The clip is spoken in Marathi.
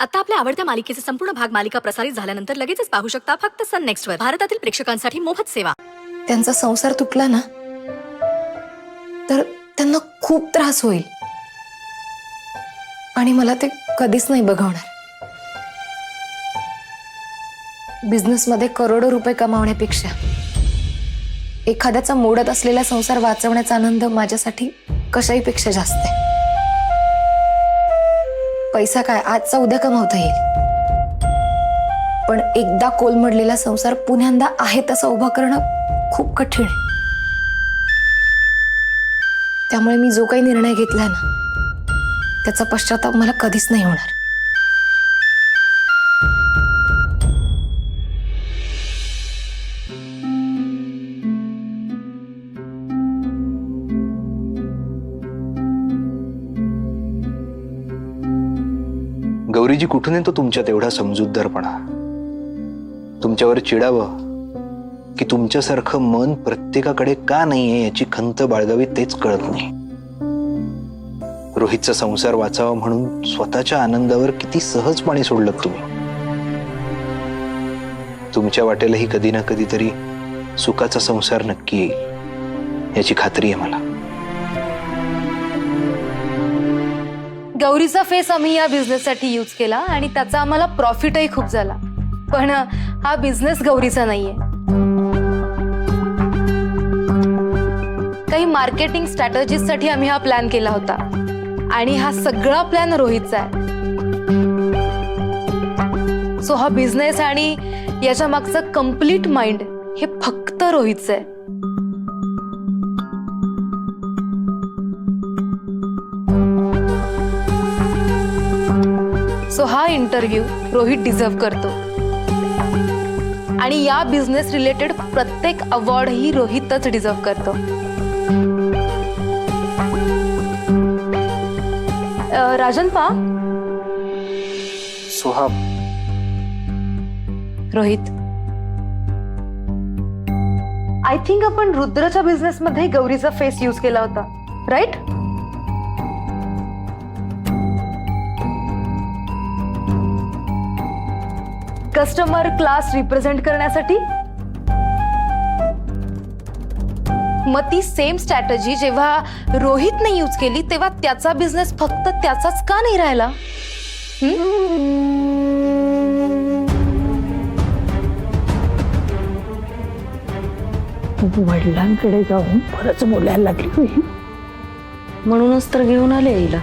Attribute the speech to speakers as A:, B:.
A: आता आपल्या आवडत्या मालिकेचे संपूर्ण भाग मालिका प्रसारित झाल्यानंतर लगेचच पाहू शकता फक्त सन नेक्स्ट वर. भारतातील प्रेक्षकांसाठी मोफत सेवा.
B: त्यांचा संसार तुटला ना तर त्यांना खूप त्रास होईल आणि मला ते कधीच नाही बघवणार. बिझनेसमध्ये करोडो रुपये कमावण्यापेक्षा एखाद्याचा मोडत असलेला संसार वाचवण्याचा आनंद माझ्यासाठी कशाही पेक्षा जास्त आहे. पैसा काय आजचा उद्या कमावता येईल, पण एकदा कोलमडलेला संसार पुन्हा आहे तसा उभा करणं खूप कठीण आहे. त्यामुळे मी जो काही निर्णय घेतलाय ना त्याचा पश्चाताप मला कधीच नाही होणार.
C: गौरीजी, कुठून येतो तुमच्यात एवढा समजूतदारपणा? तुमच्यावर चिडावं की तुमच्यासारखं मन प्रत्येकाकडे का नाहीये याची खंत बाळगावी तेच कळत नाही. रोहितचा संसार वाचावा म्हणून स्वतःच्या आनंदावर किती सहजपणे सोडलं तुम्ही. तुमच्या वाटेलाही कधी ना कधीतरी सुखाचा संसार नक्की येईल याची खात्री आहे मला.
D: गौरीचा फेस आम्ही या बिझनेससाठी यूज केला आणि त्याचा आम्हाला प्रॉफिटही खूप झाला. पण हा बिझनेस गौरीचा नाहीये. काही मार्केटिंग स्ट्रॅटेजीसाठी आम्ही हा प्लॅन केला होता आणि हा सगळा प्लॅन रोहितचा आहे. सो हा बिझनेस आणि याच्या मागचं कम्प्लीट माइंड हे फक्त रोहितचं आहे. सो हा इंटरव्ह्यू रोहित डिझर्व करतो आणि या बिझनेस रिलेटेड प्रत्येक अवॉर्ड ही रोहितच डिझर्व करतो. राजनपा,
C: सुहाब,
D: रोहित, आय थिंक आपण रुद्रच्या बिझनेस मध्ये गौरीचा फेस यूज केला होता, राईट? कस्टमर क्लास रिप्रेझेंट करण्यासाठी. मग ती सेम स्ट्रॅटेजी जेव्हा रोहितने यूज केली तेव्हा त्याचा बिझनेस फक्त त्याचाच का नाही राहिला?
E: वडिलांकडे जाऊन परत बोलायला लागली.
D: म्हणूनच तर घेऊन आले हिला.